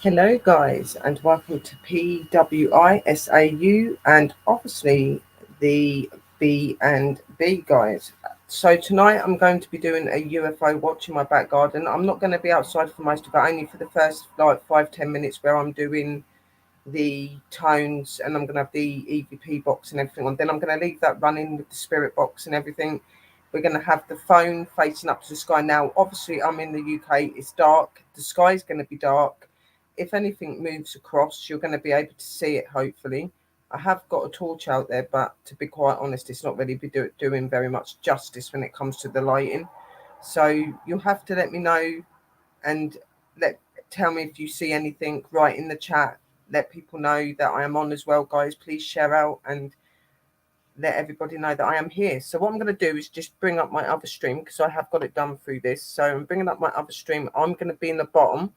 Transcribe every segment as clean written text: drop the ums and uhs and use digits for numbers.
Hello guys, and welcome to PWISAU and obviously the B&B guys. So tonight I'm going to be doing a UFO watch in my back garden. I'm not going to be outside for most of it, only for the first like 5-10 minutes where I'm doing the tones and I'm going to have the EVP box and everything on. Then I'm going to leave that running with the spirit box and everything. We're going to have the phone facing up to the sky. Now obviously I'm in the UK, it's dark, the sky is going to be dark. If anything moves across, you're going to be able to see it, hopefully. I have got a torch out there, but to be quite honest, it's not really doing very much justice when it comes to the lighting. So you'll have to let me know and tell me if you see anything. Right in the chat, let people know that I am on as well, guys. Please share out and let everybody know that I am here. So what I'm going to do is just bring up my other stream because I have got it done through this. So I'm bringing up my other stream. I'm going to be in the bottom.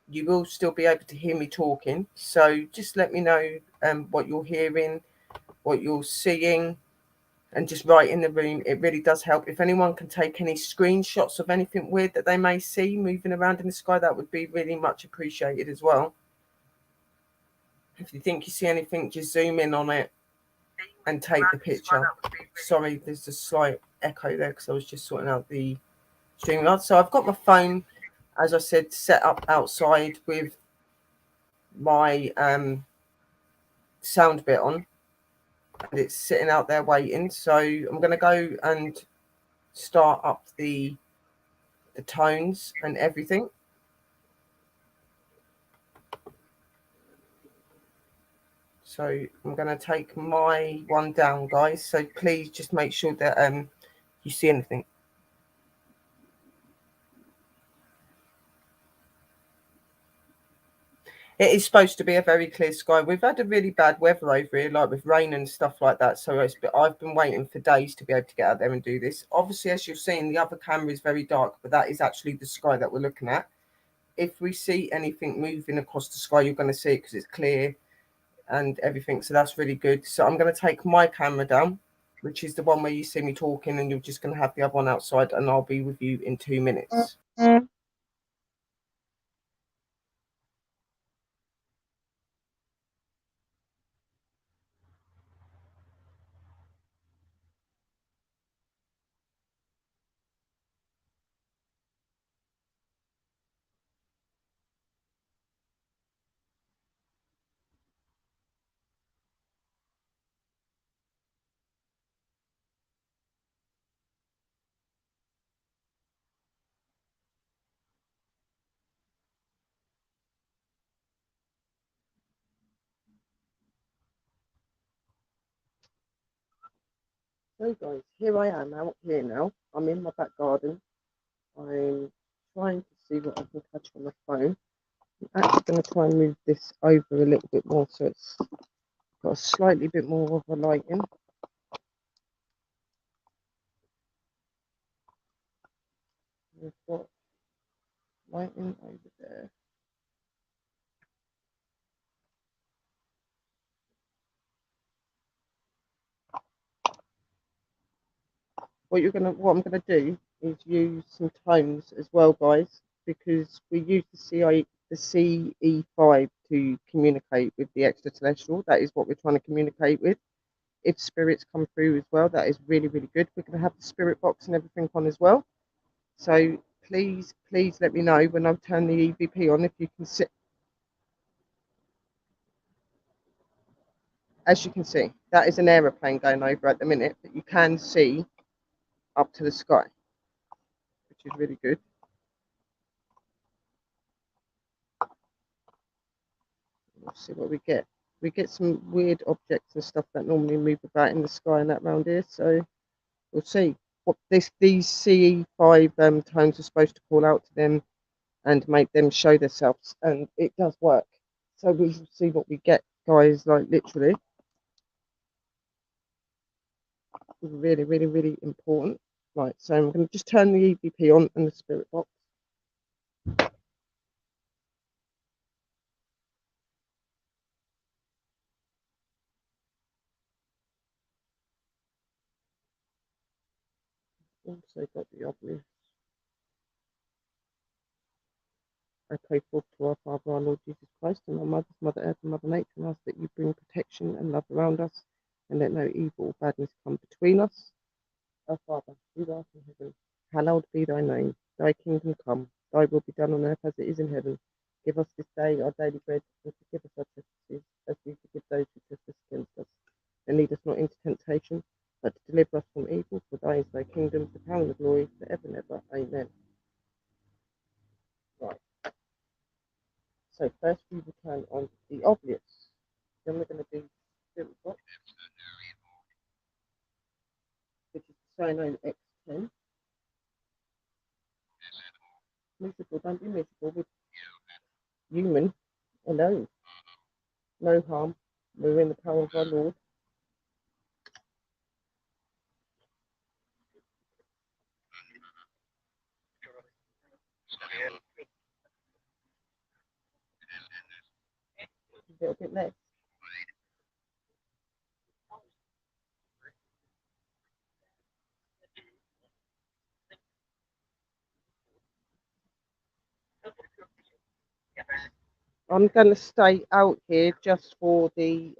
You will still be able to hear me talking. So just let me know what you're hearing, what you're seeing, and just write in the room. It really does help. If anyone can take any screenshots of anything weird that they may see moving around in the sky, that would be really much appreciated as well. If you think you see anything, just zoom in on it and take the picture. Sorry, there's a slight echo there because I was just sorting out the stream. So I've got my phone, as I said, set up outside with my sound bit on, and it's sitting out there waiting. So I'm going to go and start up the tones and everything. So I'm going to take my one down, guys. So please just make sure that you see anything. It is supposed to be a very clear sky. We've had a really bad weather over here, like with rain and stuff like that. So I've been waiting for days to be able to get out there and do this. Obviously, as you've seen, the other camera is very dark, but that is actually the sky that we're looking at. If we see anything moving across the sky, you're going to see it because it's clear and everything. So that's really good. So I'm going to take my camera down, which is the one where you see me talking, and you're just going to have the other one outside, and I'll be with you in 2 minutes. So guys, here I am out here now. I'm in my back garden. I'm trying to see what I can catch on the phone. I'm actually going to try and move this over a little bit more so it's got a slightly bit more of a lighting. We've got lighting over there. What I'm gonna do is use some tones as well, guys, because we use the CE5 to communicate with the extraterrestrial. That is what we're trying to communicate with. If spirits come through as well, that is really, really good. We're gonna have the spirit box and everything on as well. So please let me know when I turn the EVP on if you can see. As you can see, that is an aeroplane going over at the minute, but you can see up to the sky, which is really good. We'll see what we get. We get some weird objects and stuff that normally move about in the sky and that round here. So we'll see what these CE5 tones are supposed to call out to them and make them show themselves, and it does work. So we'll see what we get, guys. Like literally, really, really, really important. Right, so I'm going to just turn the EVP on and the spirit box. Also got the obvious. I pray forth to our Father, our Lord Jesus Christ, and our mothers, Mother Earth and Mother Nature, and ask that you bring protection and love around us, and let no evil or badness come between us. Our Father, who art in heaven, hallowed be thy name. Thy kingdom come, thy will be done on earth as it is in heaven. Give us this day our daily bread, and forgive us our trespasses, as we forgive those who trespass against us. And lead us not into temptation, but deliver us from evil. For thine is thy kingdom, the power, and the glory, forever and ever. Amen. Right. So first we will turn on the obvious. Then we're going to do Spirit Box, which is the Cyanone X10. Miserable, don't be miserable with human alone. No harm. We're in the power of our Lord. A little bit less. I'm going to stay out here just for the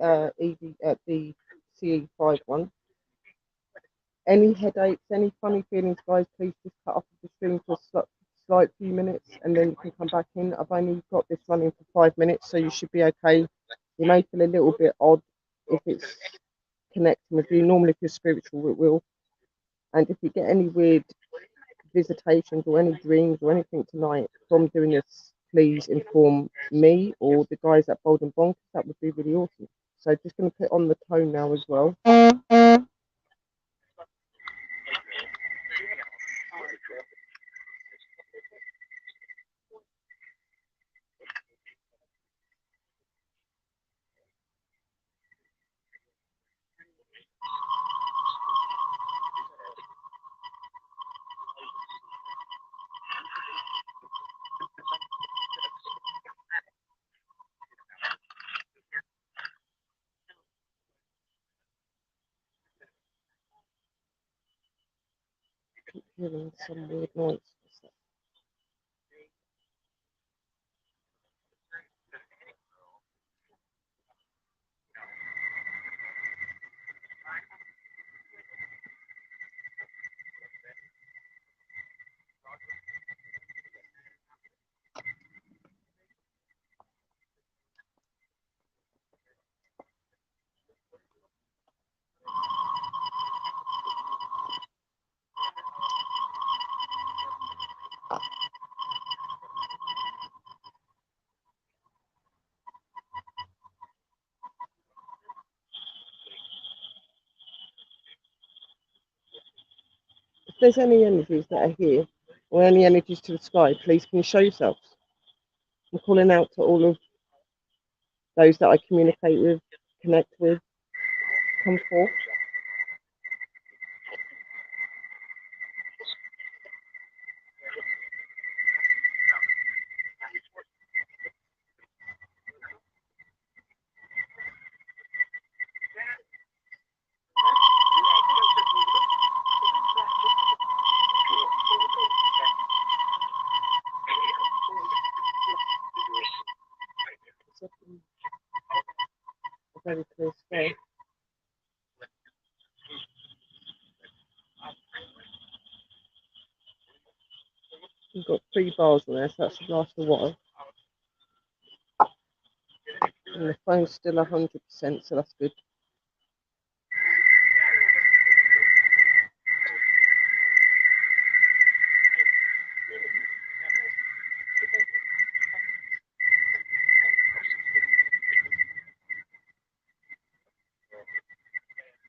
the CE5 one. Any headaches, any funny feelings, guys, please just cut off the stream for a slight few minutes and then you can come back in. I've only got this running for 5 minutes, so you should be okay. You may feel a little bit odd if it's connecting with you. Normally, if you're spiritual, it will. And if you get any weird visitations or any dreams or anything tonight from doing this, please inform me or the guys at Bonkers. That would be really awesome. So just going to put on the tone now as well. Keep hearing some weird noise. If there's any energies that are here or any energies to the sky, please can you show yourselves? I'm calling out to all of those that I communicate with, connect with, come forth. A very clear sky. We've got 3 bars on there, so that should last a while. And the phone's still 100%, so that's good.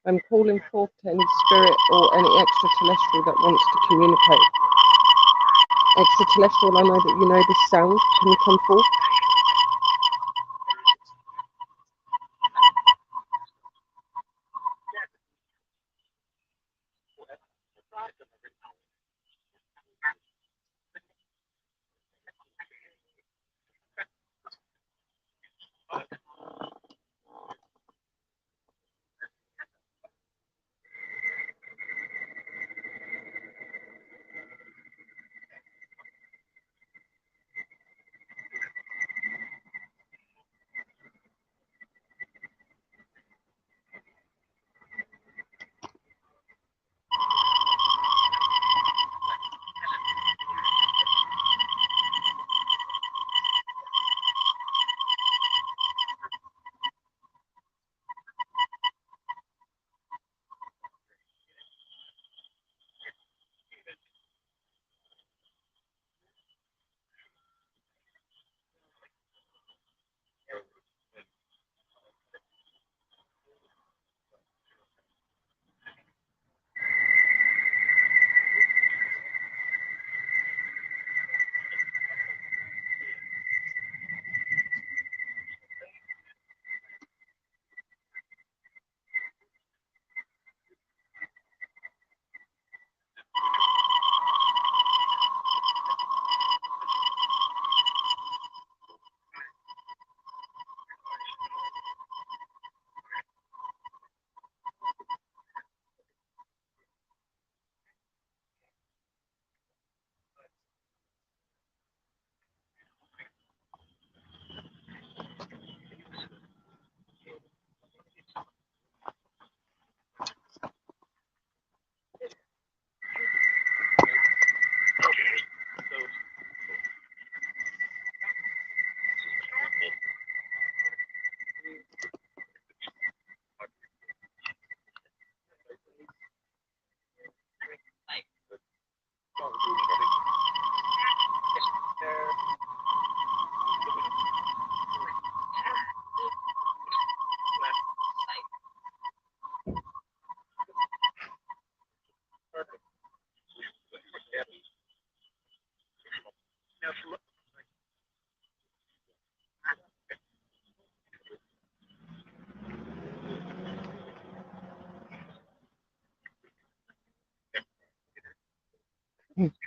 I'm calling forth to any spirit or any extraterrestrial that wants to communicate. Extraterrestrial, I know that you know this sound. Can you come forth?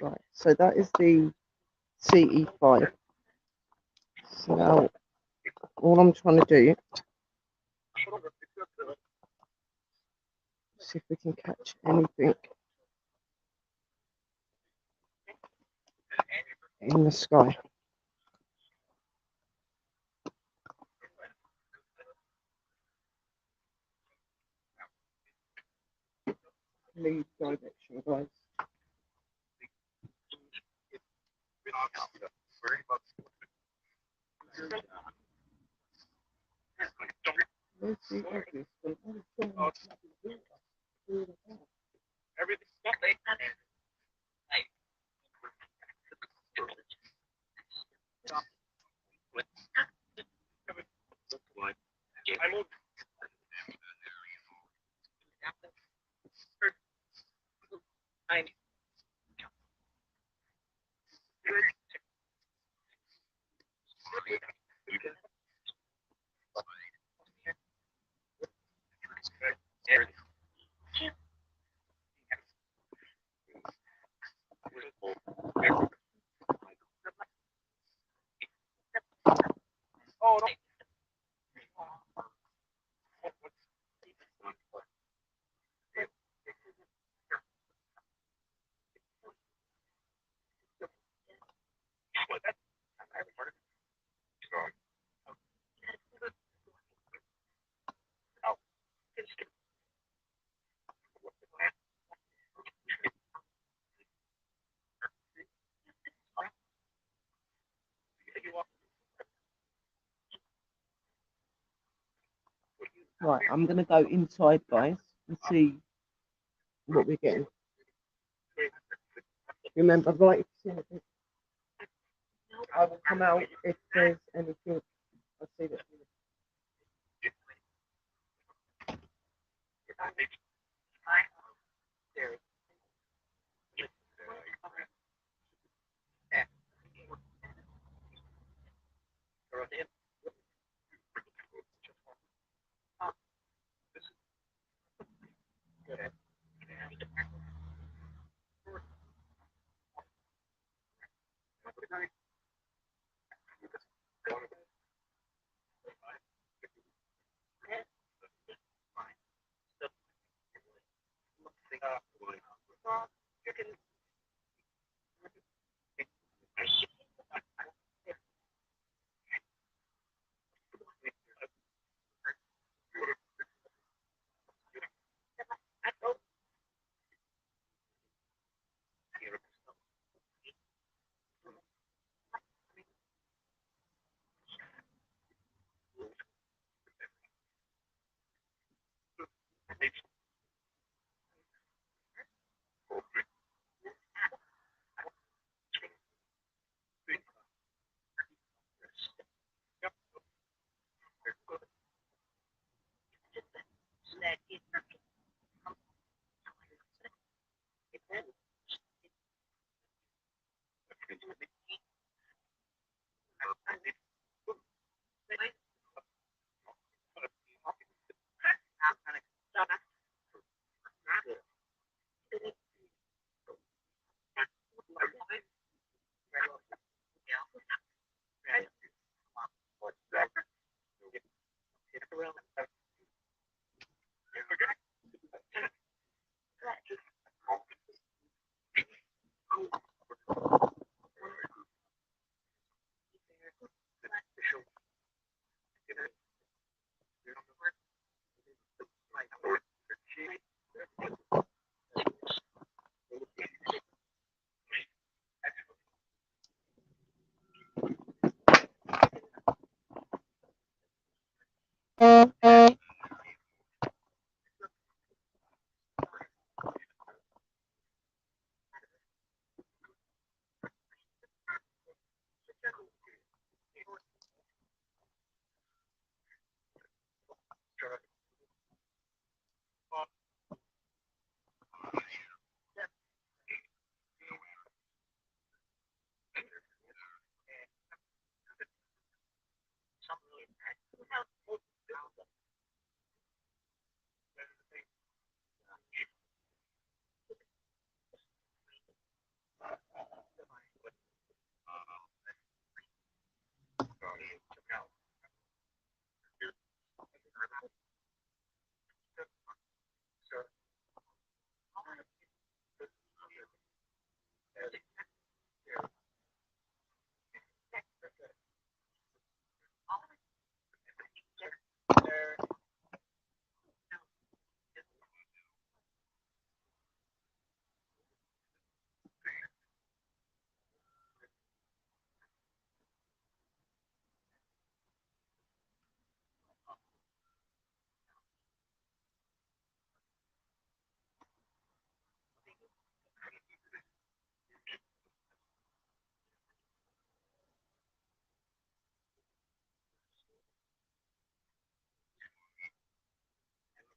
Right, so that is the CE5. So now all I'm trying to do, see if we can catch anything in the sky. Lead direction, guys. Where's the obvious one? Right, I'm going to go inside, guys, and see what we're getting. Remember, right, if you see anything, I will come out if there's anything. I see that.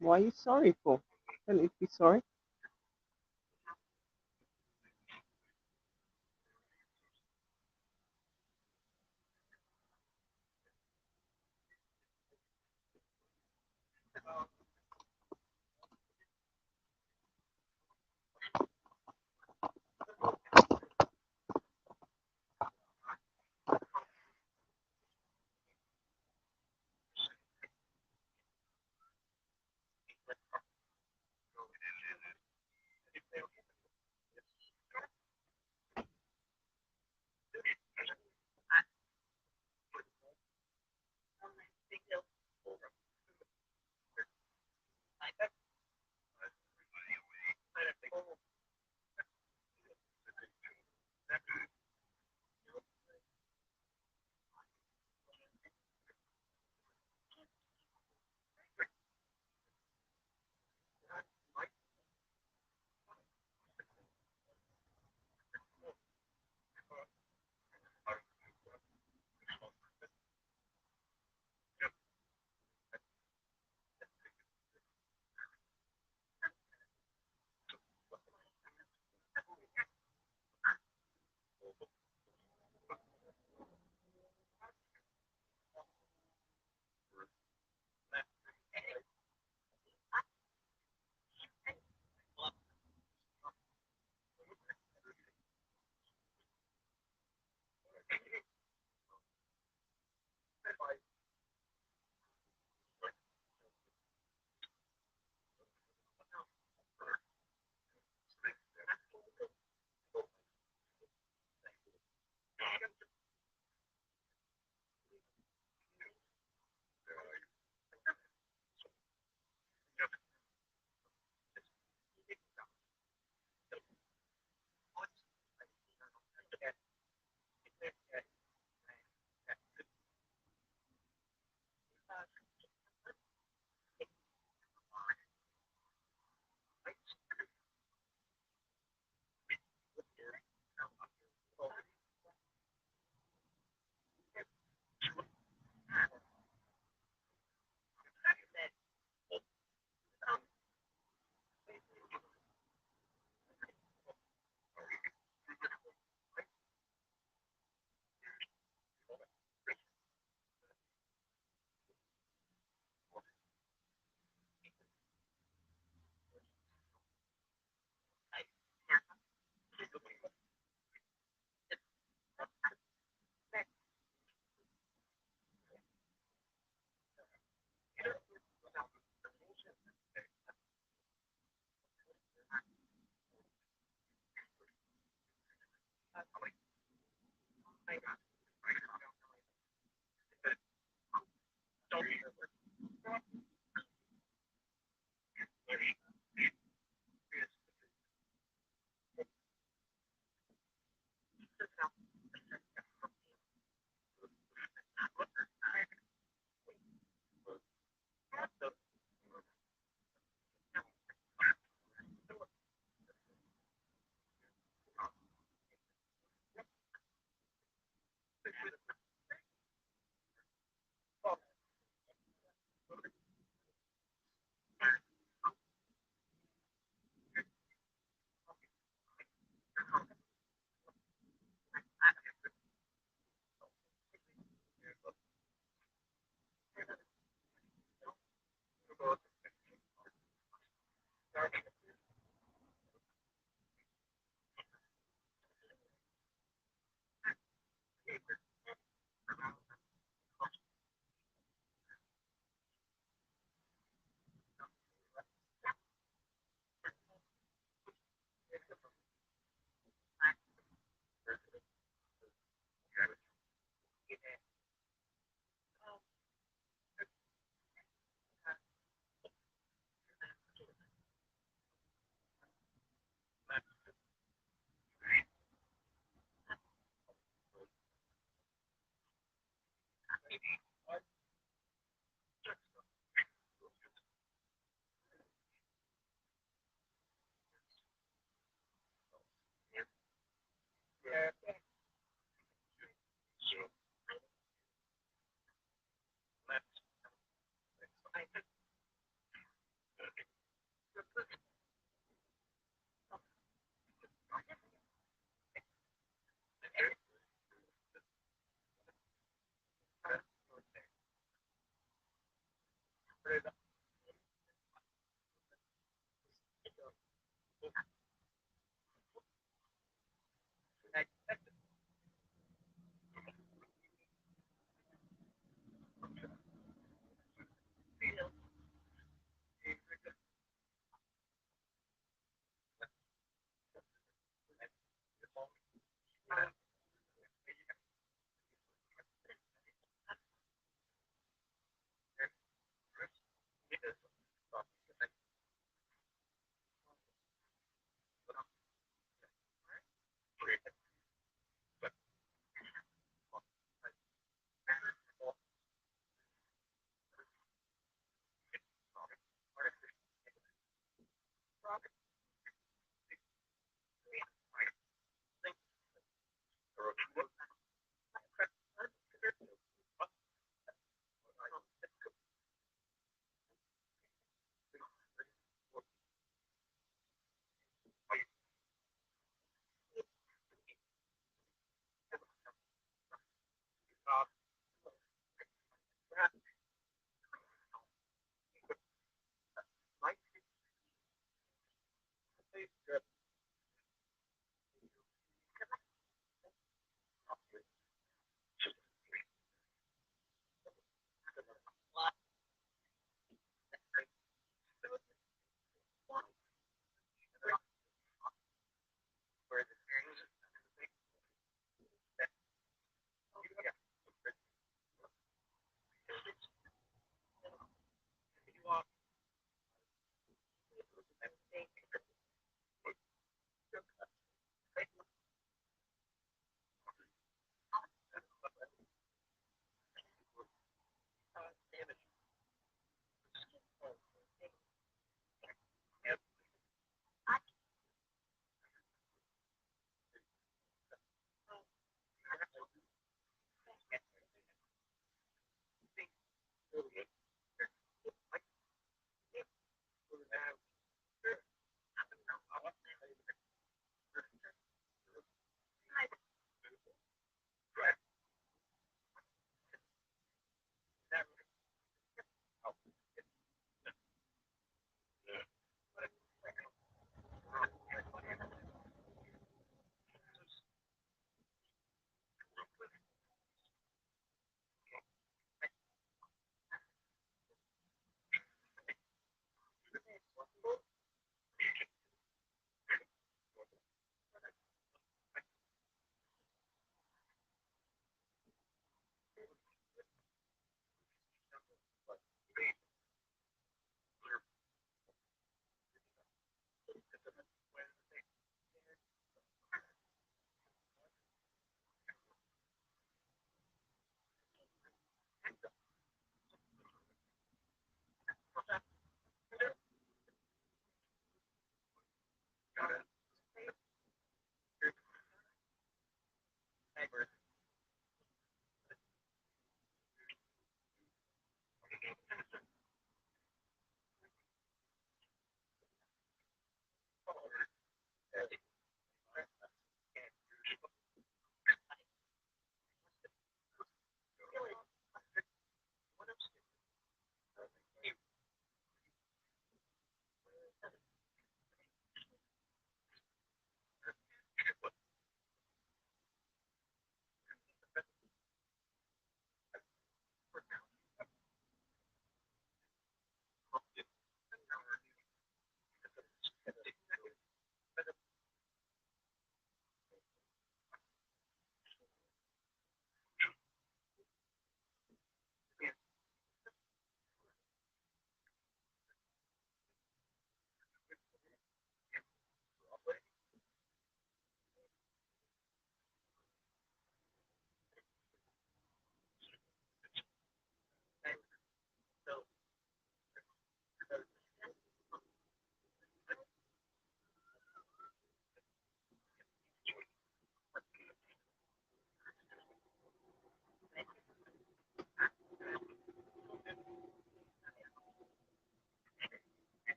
Why are you sorry for? Don't need to be sorry.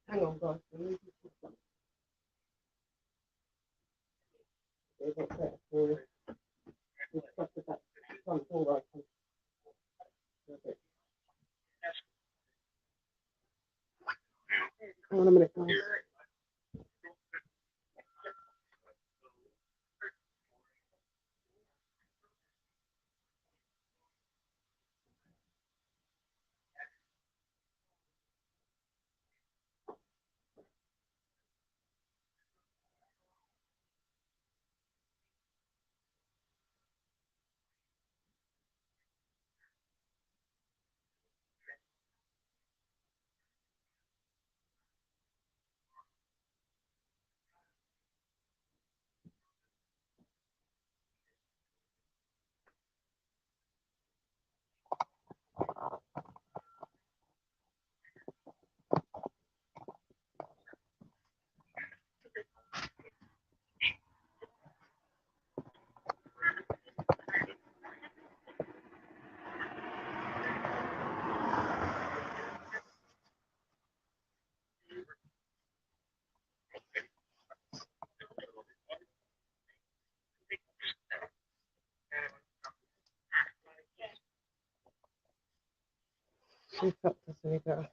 Hang on, guys. Let me just get that better for you. helicopters we got.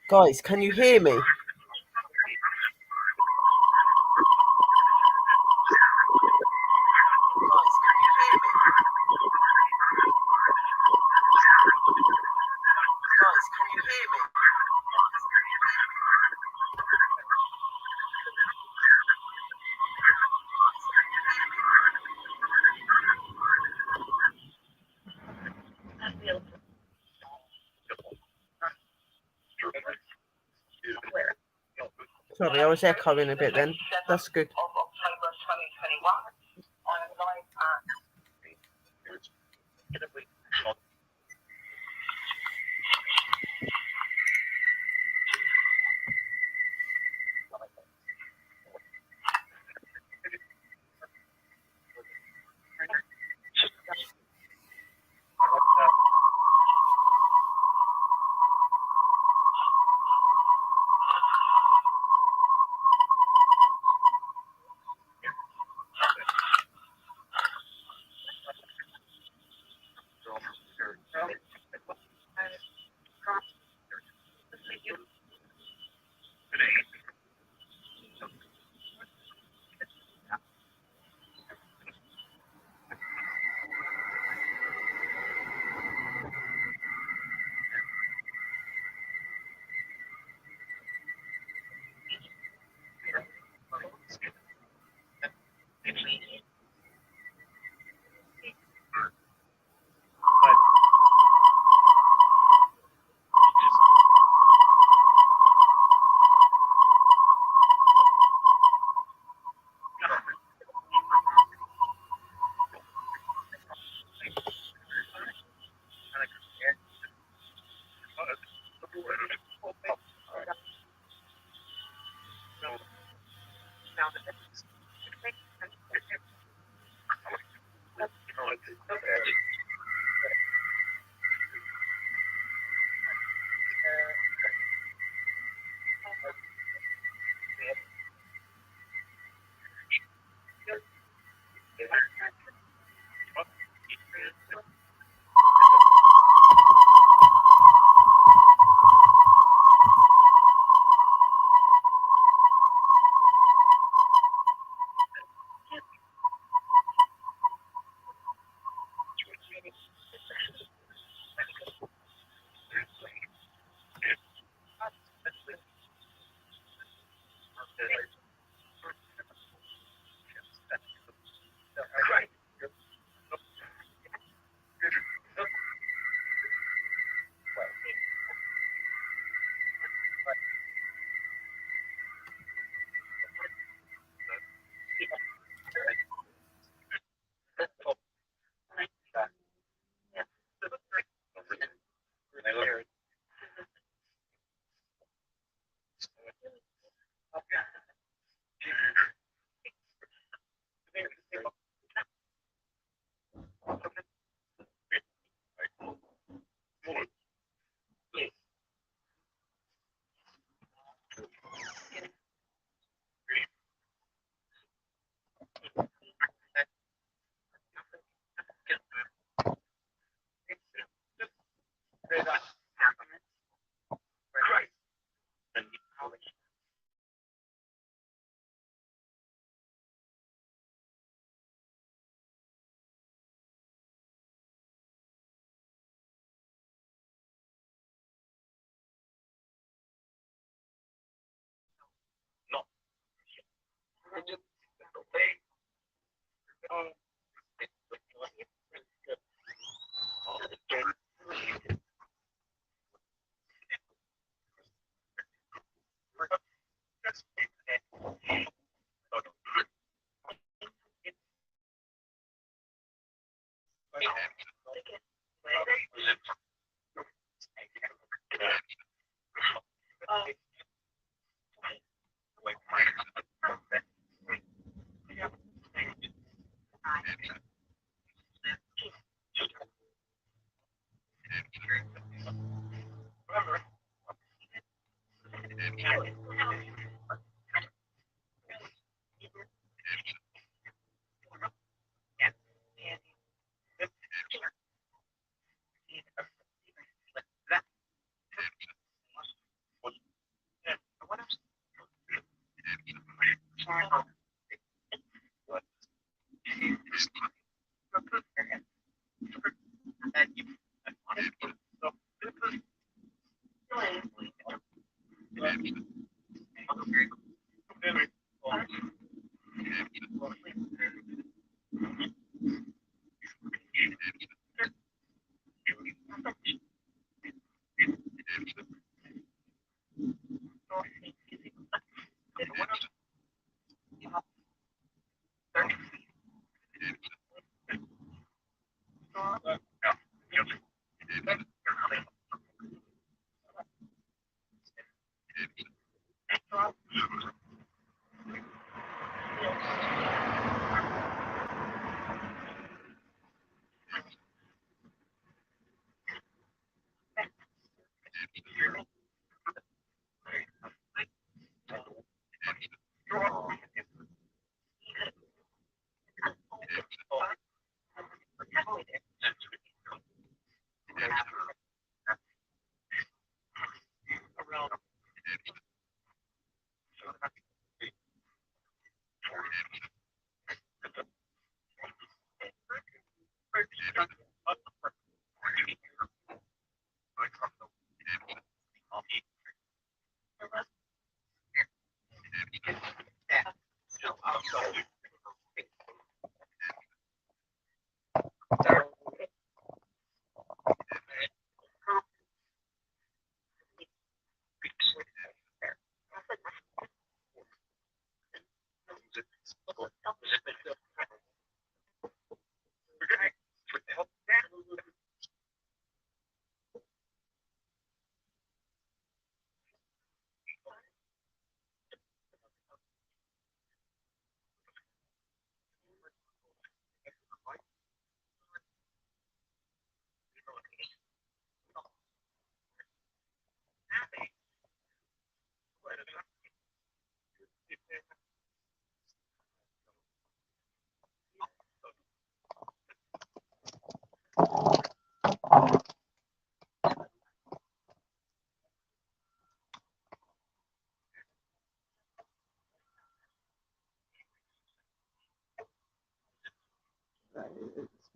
Guys, can you hear me? Sorry, I was echoing a bit then. That's good. Of October 2021. I'm live at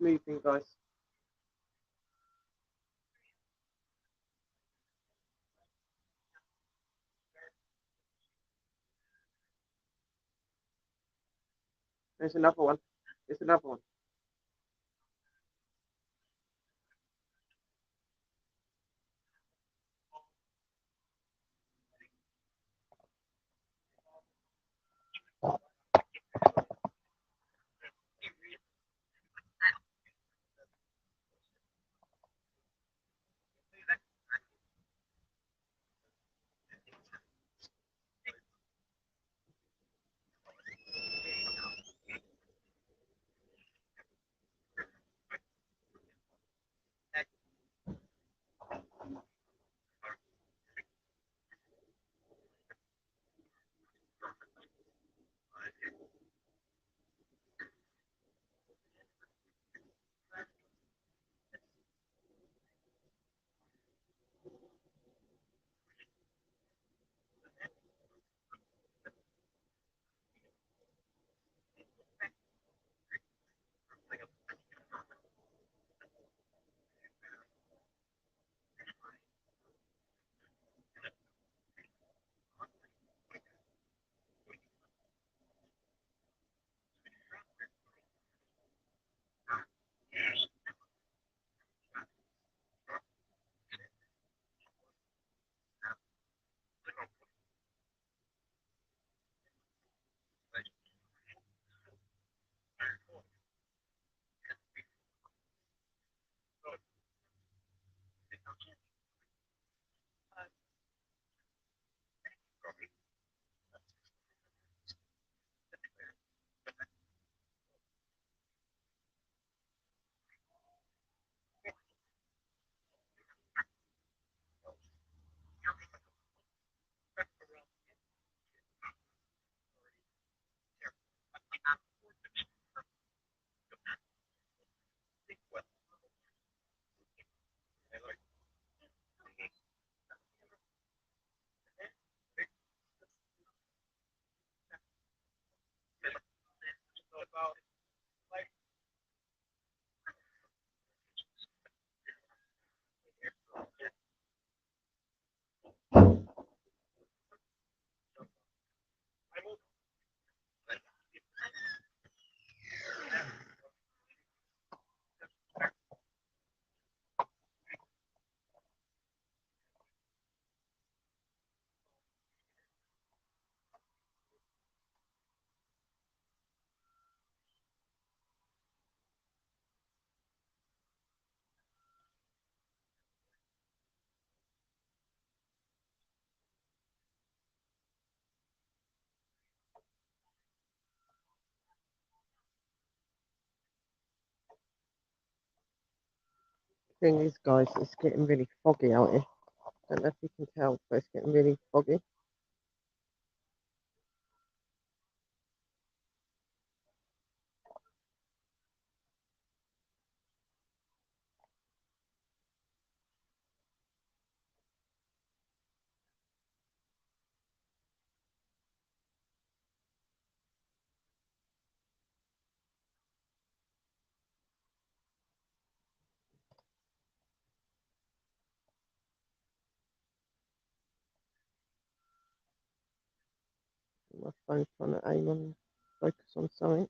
moving, guys. There's another one. There's another one. Thing is, guys, it's getting really foggy out here. Don't know if you can tell, but it's getting really foggy. My phone's trying to aim and focus on something.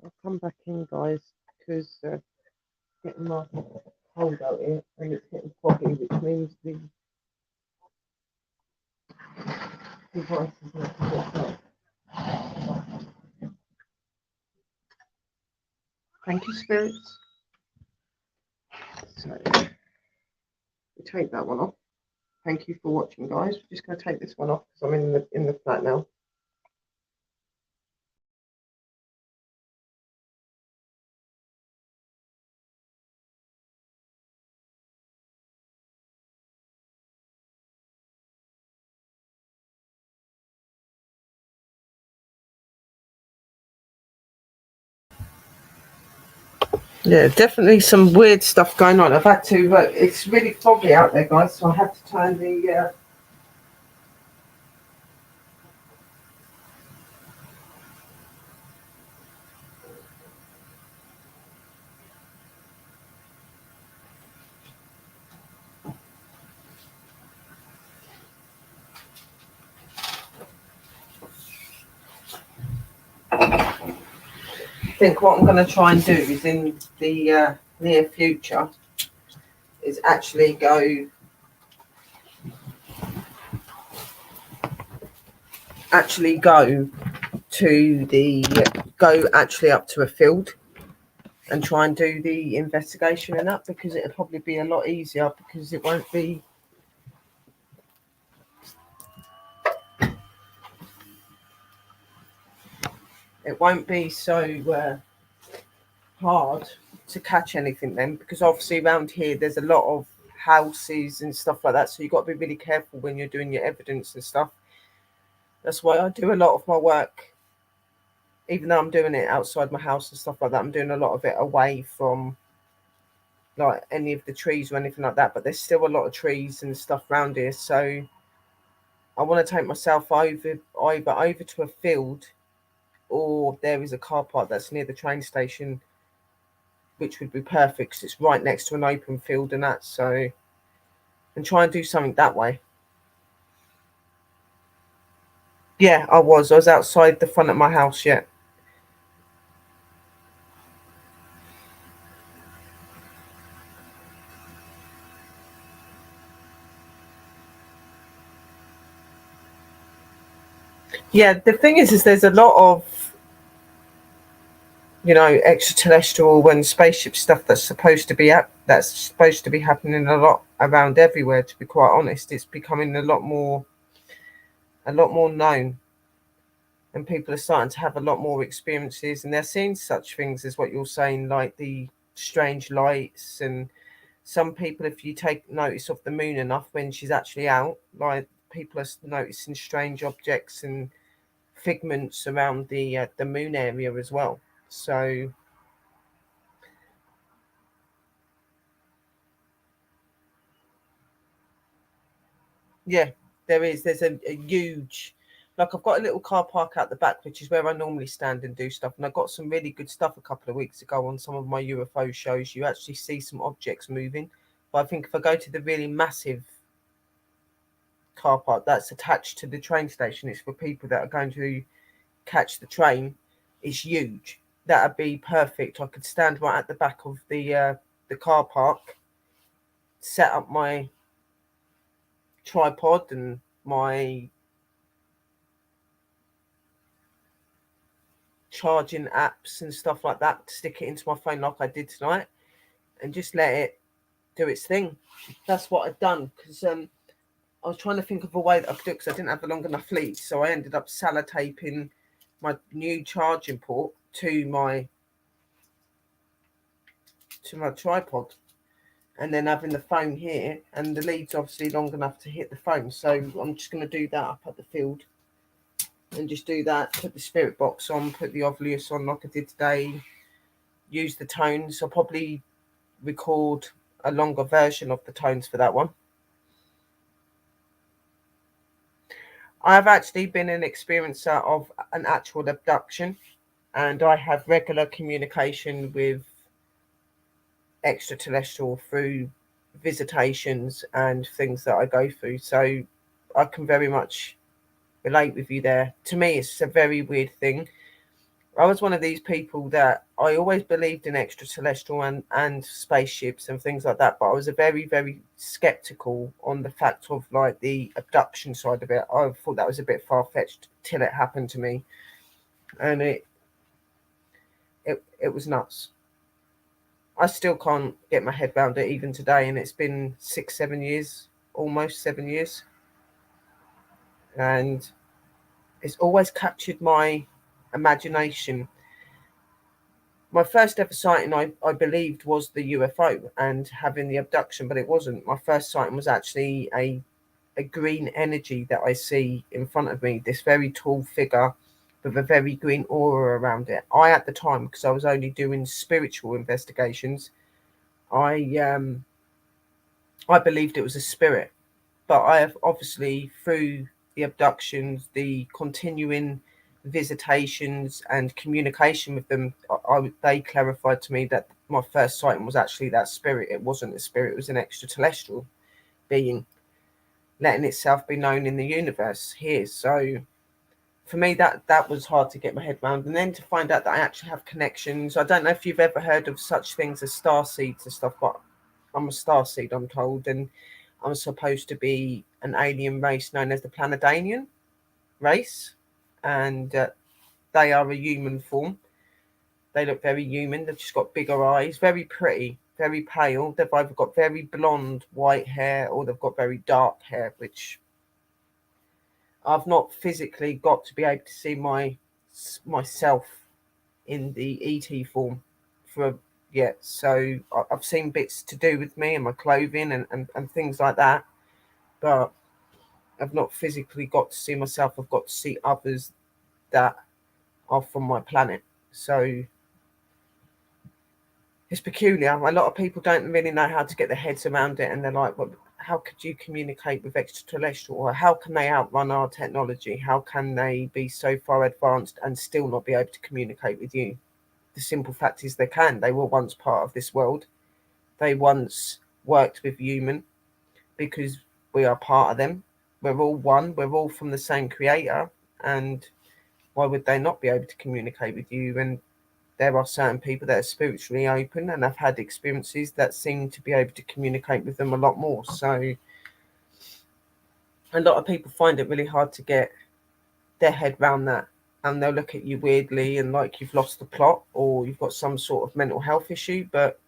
I'll come back in, guys, because it's getting rather cold out here and it's getting foggy, which means the device is not hooked up. Thank you, spirits. So we take that one off. Thank you for watching, guys. We're just going to take this one off because I'm in the flat now. Yeah, definitely some weird stuff going on. I've had to, it's really foggy out there, guys, so I had to turn the, I think what I'm going to try and do is in the near future is actually go actually up to a field and try and do the investigation in that, because it'll probably be a lot easier, because it won't be so hard to catch anything then, because obviously around here there's a lot of houses and stuff like that, so you've got to be really careful when you're doing your evidence and stuff. That's why I do a lot of my work, even though I'm doing it outside my house and stuff like that, I'm doing a lot of it away from like any of the trees or anything like that, but there's still a lot of trees and stuff around here, so I want to take myself either over to a field, or there is a car park that's near the train station, which would be perfect because it's right next to an open field and that, so, and try and do something that way. Yeah, I was outside the front of my house, yeah. Yeah, the thing is there's a lot of, extraterrestrial and spaceship stuff that's supposed to be happening a lot around everywhere. To be quite honest, it's becoming a lot more known, and people are starting to have a lot more experiences, and they're seeing such things as what you're saying, like the strange lights. And some people, if you take notice of the moon enough when she's actually out, like people are noticing strange objects and figments around the moon area as well. So yeah, there's a huge, like, I've got a little car park out the back, which is where I normally stand and do stuff, and I got some really good stuff a couple of weeks ago on some of my UFO shows. You actually see some objects moving, but I think if I go to the really massive car park that's attached to the train station, it's for people that are going to catch the train, it's huge. That'd be perfect. I could stand right at the back of the car park, set up my tripod and my charging apps and stuff like that, stick it into my phone like I did tonight, and just let it do its thing. That's what I've done, because I was trying to think of a way that I could do it, because I didn't have a long enough lead, so I ended up sellotaping my new charging port to my tripod, and then having the phone here, and the lead's obviously long enough to hit the phone, so I'm just going to do that up at the field and just do that, put the spirit box on, put the Ovulus on like I did today, use the tones. I'll probably record a longer version of the tones for that one. I have actually been an experiencer of an actual abduction, and I have regular communication with extraterrestrial through visitations and things that I go through, so I can very much relate with you there. To me, it's a very weird thing. I was one of these people that I always believed in extraterrestrial and spaceships and things like that, but I was a very, very skeptical on the fact of like the abduction side of it. I thought that was a bit far fetched till it happened to me, and it was nuts. I still can't get my head around it even today, and it's been 6, 7 years, almost 7 years, and it's always captured my imagination. My first ever sighting, I believed, was the UFO and having the abduction, but it wasn't. My first sighting was actually a green energy that I see in front of me, this very tall figure with a very green aura around it. I, at the time, because I was only doing spiritual investigations, I I believed it was a spirit. But I have obviously, through the abductions, the continuing visitations and communication with them, they clarified to me that my first sighting was actually that spirit. It wasn't a spirit, it was an extraterrestrial being letting itself be known in the universe here. So for me, that was hard to get my head around. And then to find out that I actually have connections. I don't know if you've ever heard of such things as star seeds and stuff, but I'm a star seed, I'm told, and I'm supposed to be an alien race known as the Planetanian race, and they are a human form. They look very human. They've just got bigger eyes, very pretty, very pale. They've either got very blonde, white hair, or they've got very dark hair, which I've not physically got to be able to see myself in the ET form for yet. So I've seen bits to do with me and my clothing and things like that, but I've not physically got to see myself. I've got to see others that are from my planet. So it's peculiar. A lot of people don't really know how to get their heads around it, and they're like, well, how could you communicate with extraterrestrial? Or how can they outrun our technology? How can they be so far advanced and still not be able to communicate with you? The simple fact is they can. They were once part of this world. They once worked with human because we are part of them. We're all one. We're all from the same creator. And why would they not be able to communicate with you? And there are certain people that are spiritually open and have had experiences that seem to be able to communicate with them a lot more. So a lot of people find it really hard to get their head around that, and they'll look at you weirdly and like you've lost the plot or you've got some sort of mental health issue. But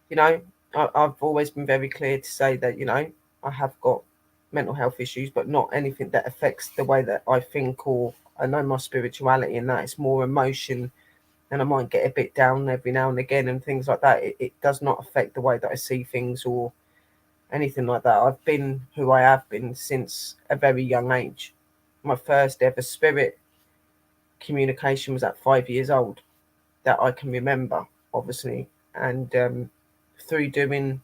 you know, I've always been very clear to say that, you know, I have got mental health issues, but not anything that affects the way that I think, or I know my spirituality, and that it's more emotion, and I might get a bit down every now and again and things like that. It does not affect the way that I see things or anything like that. I've been who I have been since a very young age. My first ever spirit communication was at 5 years old, that I can remember, obviously. And through doing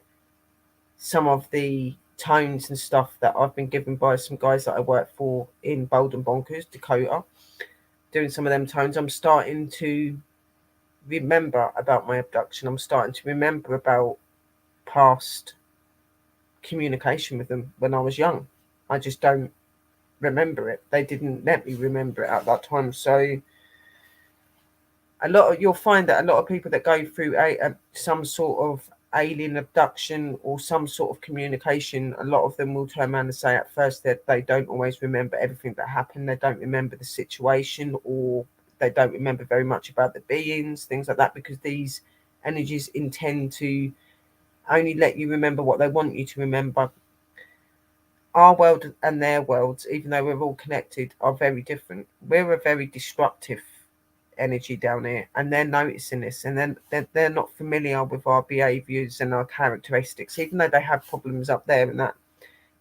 some of the tones and stuff that I've been given by some guys that I work for in Bonkers, Dakota, doing some of them tones, I'm starting to remember about my abduction. I'm starting to remember about past communication with them when I was young. I just don't remember it. They didn't let me remember it at that time. So you'll find that a lot of people that go through some sort of alien abduction or some sort of communication, a lot of them will turn around and say at first that they don't always remember everything that happened. They don't remember the situation, or they don't remember very much about the beings, things like that, because these energies intend to only let you remember what they want you to remember. Our world and their worlds, even though we're all connected, are very different. We're a very destructive energy down here, and they're noticing this, and then they're not familiar with our behaviors and our characteristics, even though they have problems up there, and that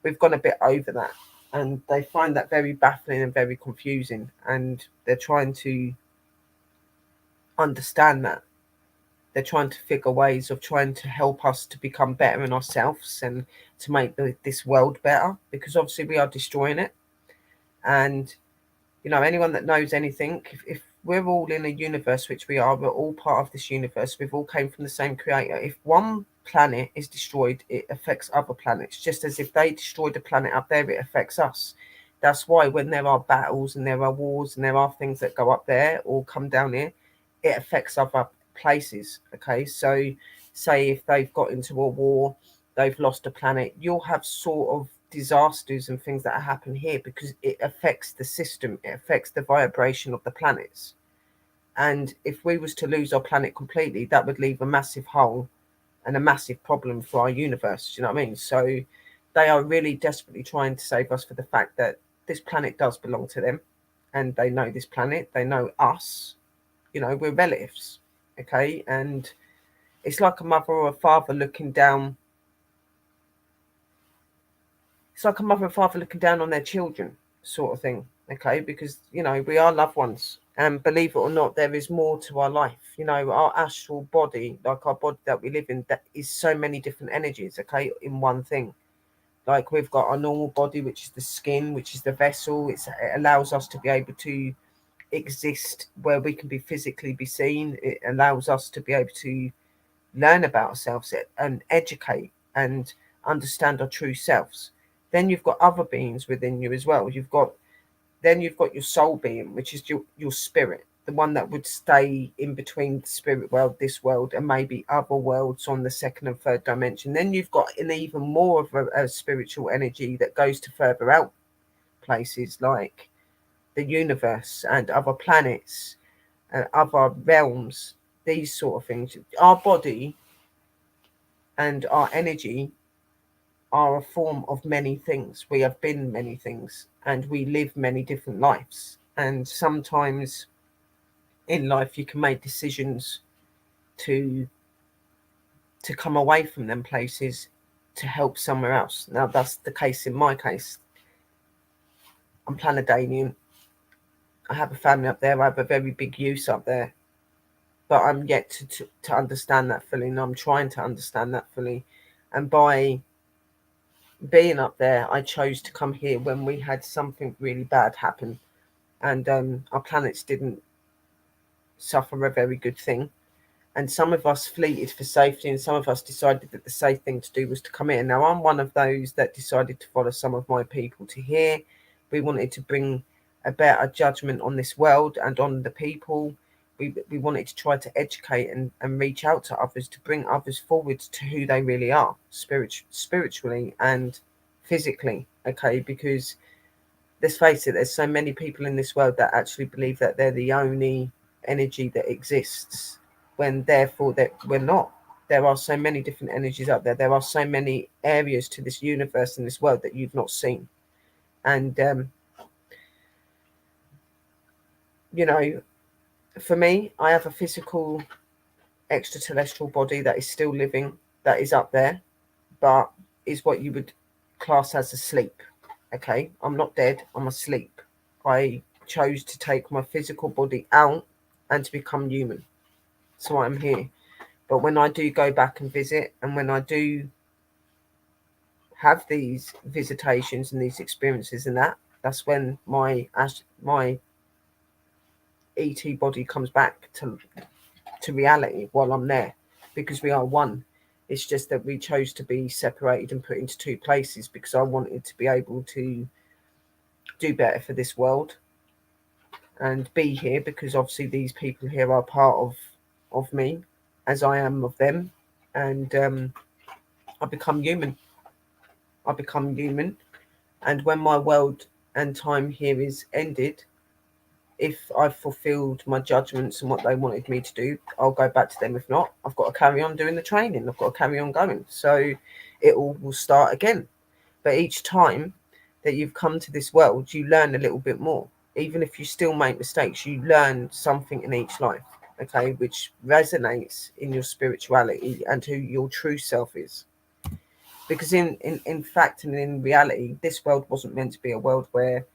we've gone a bit over that, and they find that very baffling and very confusing, and they're trying to understand that. They're trying to figure ways of trying to help us to become better in ourselves and to make this world better, because obviously we are destroying it. And you know, anyone that knows anything, if we're all in a universe, which we are, we're all part of this universe, we've all came from the same creator. If one planet is destroyed, it affects other planets, just as if they destroyed a planet up there, it affects us. That's why when there are battles and there are wars and there are things that go up there or come down here, it affects other places. Okay, so say if they've got into a war, they've lost a planet, you'll have sort of disasters and things that happen here because it affects the system, it affects the vibration of the planets. And if we was to lose our planet completely, that would leave a massive hole and a massive problem for our universe. Do you know what I mean? So they are really desperately trying to save us for the fact that this planet does belong to them, and they know this planet, they know us, you know, we're relatives. Okay, and it's like a mother or a father looking down. It's like a mother and father looking down on their children, sort of thing. Okay, because you know we are loved ones, and believe it or not, there is more to our life. You know, our astral body, like our body that we live in, that is so many different energies. Okay, in one thing. Like we've got our normal body, which is the skin, which is the vessel. It allows us to be able to exist where we can be physically be seen. It allows us to be able to learn about ourselves and educate and understand our true selves. Then you've got other beings within you as well. You've got your soul being, which is your spirit, the one that would stay in between the spirit world, this world, and maybe other worlds on the second and third dimension. Then you've got an even more of a spiritual energy that goes to further out places like the universe and other planets and other realms, these sort of things. Our body and our energy are a form of many things. We have been many things and we live many different lives. And sometimes in life you can make decisions to come away from them places to help somewhere else. Now that's the case in my case. I'm Planetarian. I have a family up there. I have a very big use up there. But I'm yet to understand that fully, and I'm trying to understand that fully. And by being up there, I chose to come here when we had something really bad happen, and our planets didn't suffer a very good thing. And some of us fleeted for safety, and some of us decided that the safe thing to do was to come here. Now, I'm one of those that decided to follow some of my people to here. We wanted to bring a better judgment on this world and on the people. We wanted to try to educate and reach out to others to bring others forward to who they really are, spiritually and physically. Okay, because let's face it, there's so many people in this world that actually believe that they're the only energy that exists, when therefore that we're not. There are so many different energies out there. There are so many areas to this universe and this world that you've not seen. And you know, for me, I have a physical extraterrestrial body that is still living, that is up there, but is what you would class as asleep. Okay, I'm not dead, I'm asleep. I chose to take my physical body out and to become human. So I'm here. But when I do go back and visit, and when I do have these visitations and these experiences and that's when my ET body comes back to reality while I'm there, because we are one. It's just that we chose to be separated and put into two places because I wanted to be able to do better for this world and be here, because obviously these people here are part of me as I am of them. And I become human. I become human. And when my world and time here is ended, if I've fulfilled my judgments and what they wanted me to do, I'll go back to them. If not, I've got to carry on doing the training. I've got to carry on going. So it all will start again. But each time that you've come to this world, you learn a little bit more. Even if you still make mistakes, you learn something in each life, okay, which resonates in your spirituality and who your true self is. Because in fact and in reality, this world wasn't meant to be a world where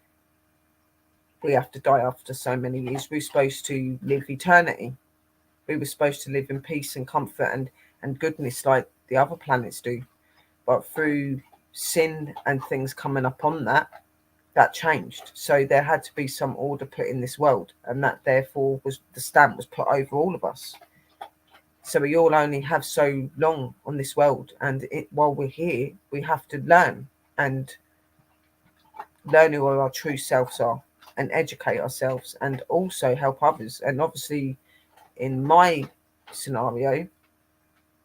we have to die after so many years. We're supposed to live eternity. We were supposed to live in peace and comfort and goodness like the other planets do. But through sin and things coming upon that changed. So there had to be some order put in this world, and that therefore was the stamp was put over all of us. So we all only have so long on this world, and while we're here, we have to learn and learn who our true selves are and educate ourselves and also help others. And obviously, in my scenario,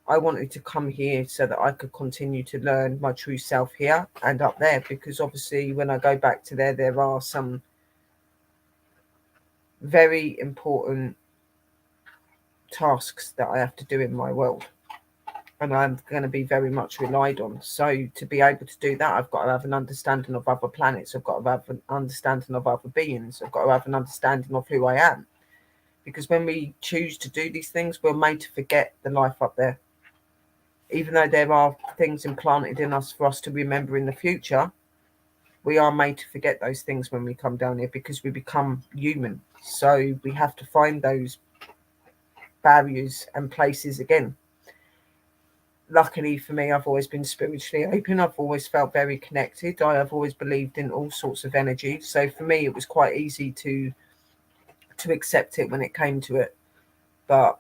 I wanted to come here so that I could continue to learn my true self here and up there, because obviously when I go back to there are some very important tasks that I have to do in my world, and I'm going to be very much relied on. So to be able to do that, I've got to have an understanding of other planets. I've got to have an understanding of other beings. I've got to have an understanding of who I am. Because when we choose to do these things, we're made to forget the life up there. Even though there are things implanted in us for us to remember in the future, we are made to forget those things when we come down here because we become human. So we have to find those barriers and places again. Luckily for me, I've always been spiritually open. I've always felt very connected. I have always believed in all sorts of energy. So for me, it was quite easy to accept it when it came to it. But,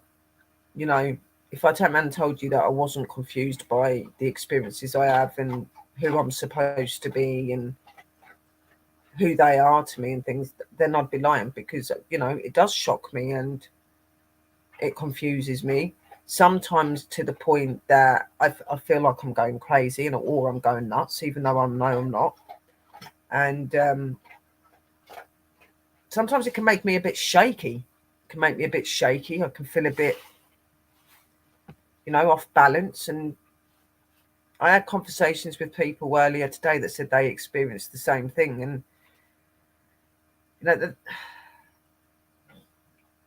you know, if I turned around and told you that I wasn't confused by the experiences I have and who I'm supposed to be and who they are to me and things, then I'd be lying, because, you know, it does shock me and it confuses me. Sometimes to the point that I feel like I'm going crazy and or I'm going nuts, even though I know I'm not. And sometimes it can make me a bit shaky. It can make me a bit shaky. I can feel a bit, you know, off balance. And I had conversations with people earlier today that said they experienced the same thing. And you know,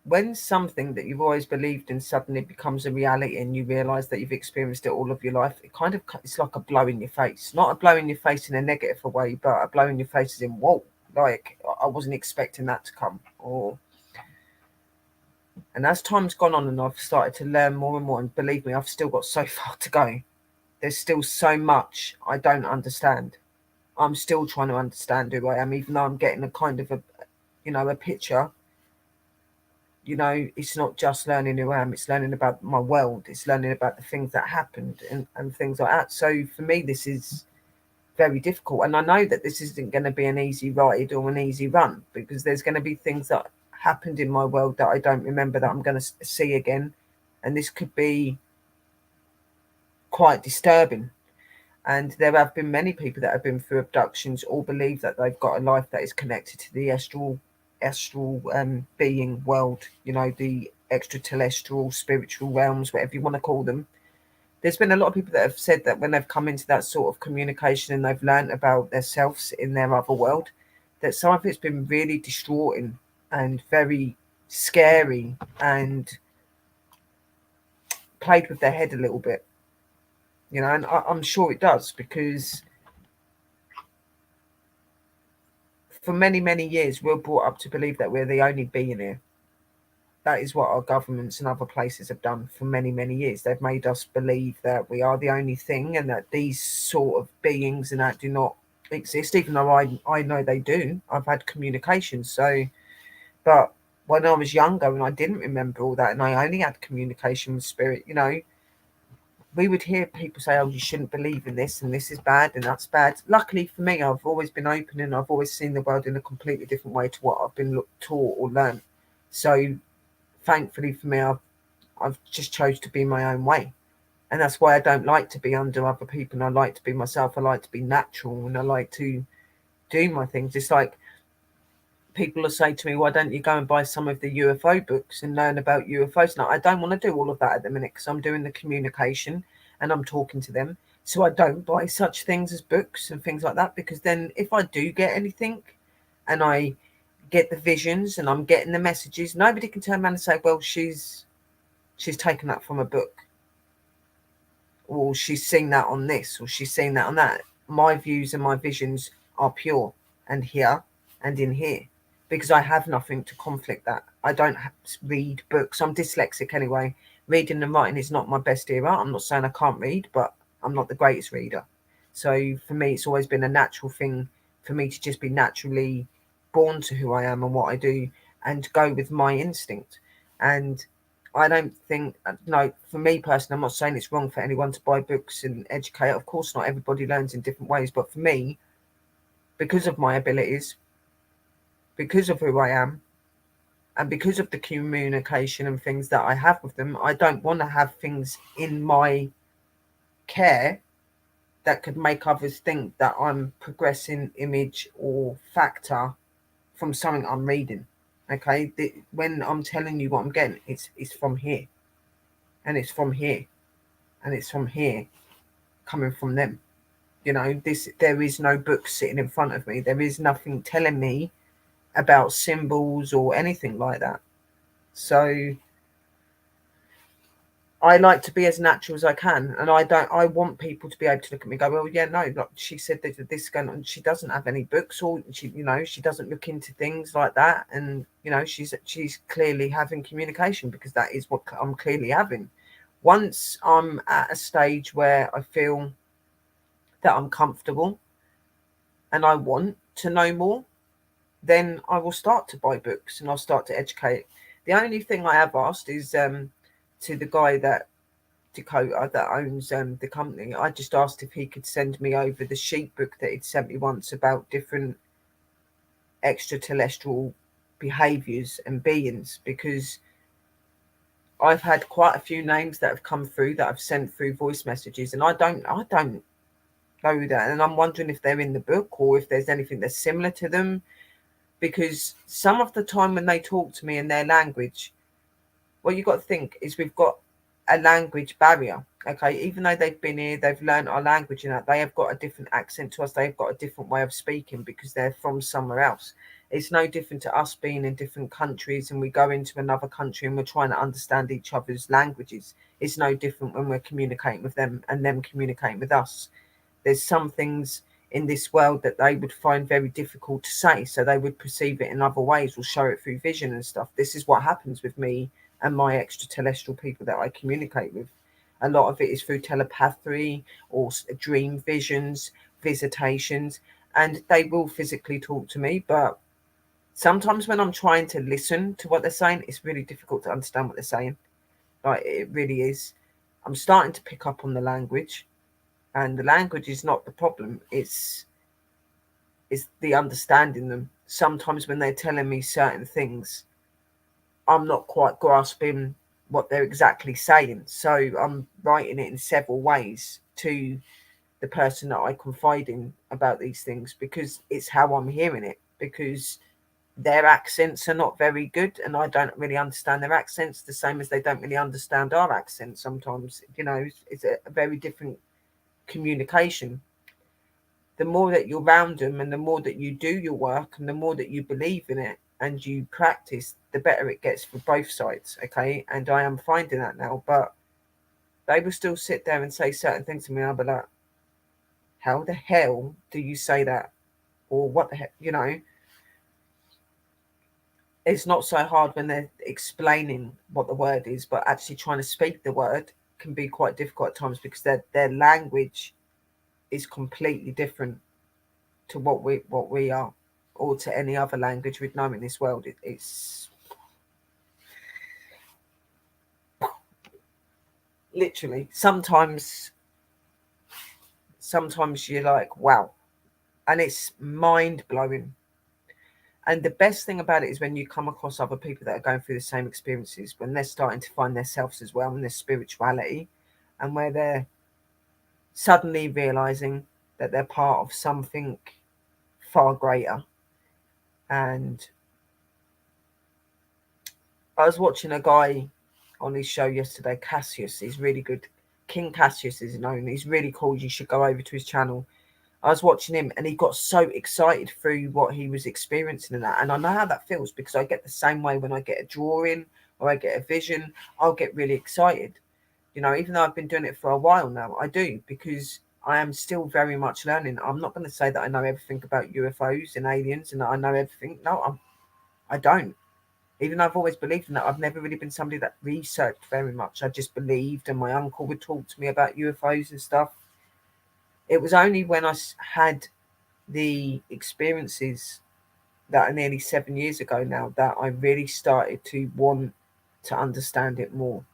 when something that you've always believed in suddenly becomes a reality and you realize that you've experienced it all of your life, it's like a blow in your face. Not a blow in your face in a negative way, but a blow in your face as in, whoa, like I wasn't expecting that to come. And as time's gone on and I've started to learn more and more, and believe me, I've still got so far to go. There's still so much I don't understand. I'm still trying to understand who I am, even though I'm getting a kind of a picture. You know, it's not just learning who I am, it's learning about my world, it's learning about the things that happened and things like that. So for me, this is very difficult. And I know that this isn't going to be an easy ride or an easy run, because there's going to be things that happened in my world that I don't remember that I'm going to see again. And this could be quite disturbing. And there have been many people that have been through abductions all believe that they've got a life that is connected to the astral being world, you know, the extraterrestrial spiritual realms, whatever you want to call them. There's been a lot of people that have said that when they've come into that sort of communication and they've learned about themselves in their other world, that some of it's been really distraughting and very scary and played with their head a little bit, you know. And I'm sure it does, because for many, many years, we're brought up to believe that we're the only being here. That is what our governments and other places have done for many, many years. They've made us believe that we are the only thing and that these sort of beings and that do not exist, even though I know they do. I've had communication. So, but when I was younger and I didn't remember all that and I only had communication with spirit, you know, we would hear people say, oh, you shouldn't believe in this and this is bad and that's bad. Luckily for me, I've always been open and I've always seen the world in a completely different way to what I've been taught or learned. So thankfully for me, I've just chose to be my own way. And that's why I don't like to be under other people, and I like to be myself. I like to be natural and I like to do my things. It's like people will say to me, why don't you go and buy some of the UFO books and learn about UFOs? Now, I don't want to do all of that at the minute because I'm doing the communication and I'm talking to them. So I don't buy such things as books and things like that, because then if I do get anything and I get the visions and I'm getting the messages, nobody can turn around and say, well, she's taken that from a book, or she's seen that on this, or she's seen that on that. My views and my visions are pure and here and in here, because I have nothing to conflict that. I don't read books. I'm dyslexic anyway. Reading and writing is not my best era. I'm not saying I can't read, but I'm not the greatest reader. So for me, it's always been a natural thing for me to just be naturally born to who I am and what I do and go with my instinct. And I don't think, no, for me personally, I'm not saying it's wrong for anyone to buy books and educate. Of course, not everybody learns in different ways. But for me, because of my abilities, because of who I am, and because of the communication and things that I have with them. I don't want to have things in my care that could make others think that I'm progressing image or factor from something I'm reading. Okay, when I'm telling you what I'm getting, it's from here, and it's from here, and it's from here, coming from them. You know, there is no book sitting in front of me. There is nothing telling me about symbols or anything like that. So I like to be as natural as I can, and I want people to be able to look at me and go, well, yeah, no, like she said that this going on. She doesn't have any books, or she doesn't look into things like that, and she's clearly having communication, because that is what I'm clearly having. Once I'm at a stage where I feel that I'm comfortable and I want to know more, then I will start to buy books and I'll start to educate. The only thing I have asked is to the guy that Dakota that owns the company. I just asked if he could send me over the sheet book that he'd sent me once about different extraterrestrial behaviors and beings, because I've had quite a few names that have come through that I've sent through voice messages, and I don't know that, and I'm wondering if they're in the book or if there's anything that's similar to them, because some of the time when they talk to me in their language, what you've got to think is we've got a language barrier. Okay, even though they've been here, they've learned our language, and that they have got a different accent to us. They've got a different way of speaking because they're from somewhere else. It's no different to us being in different countries, and we go into another country and we're trying to understand each other's languages. It's no different when we're communicating with them and them communicating with us. There's some things in this world that they would find very difficult to say, so they would perceive it in other ways or show it through vision and stuff. This is what happens with me and my extraterrestrial people that I communicate with. A lot of it is through telepathy or dream visions, visitations, and they will physically talk to me. But sometimes when I'm trying to listen to what they're saying, it's really difficult to understand what they're saying. Like, it really is. I'm starting to pick up on the language, and the language is not the problem. It's the understanding them. Sometimes when they're telling me certain things, I'm not quite grasping what they're exactly saying. So I'm writing it in several ways to the person that I confide in about these things, because it's how I'm hearing it, because their accents are not very good and I don't really understand their accents, the same as they don't really understand our accents sometimes. It's a very different communication. The more that you're around them and the more that you do your work and the more that you believe in it and you practice, the better it gets for both sides. Okay. And I am finding that now, but they will still sit there and say certain things to me. I'll be like, how the hell do you say that? Or what the heck, it's not so hard when they're explaining what the word is, but actually trying to speak the word can be quite difficult at times, because their language is completely different to what we are, or to any other language we'd know in this world. It's literally sometimes you're like, wow, and it's mind blowing. And the best thing about it is when you come across other people that are going through the same experiences, when they're starting to find themselves as well and their spirituality, and where they're suddenly realizing that they're part of something far greater. And I was watching a guy on his show yesterday, Cassius. He's really good. King Cassius is known. He's really cool. You should go over to his channel. I was watching him and he got so excited through what he was experiencing in that. And I know how that feels, because I get the same way when I get a drawing or I get a vision. I'll get really excited. Even though I've been doing it for a while now, I do, because I am still very much learning. I'm not going to say that I know everything about UFOs and aliens and that I know everything. No, I don't. Even though I've always believed in that, I've never really been somebody that researched very much. I just believed, and my uncle would talk to me about UFOs and stuff. It was only when I had the experiences that are nearly 7 years ago now that I really started to want to understand it more.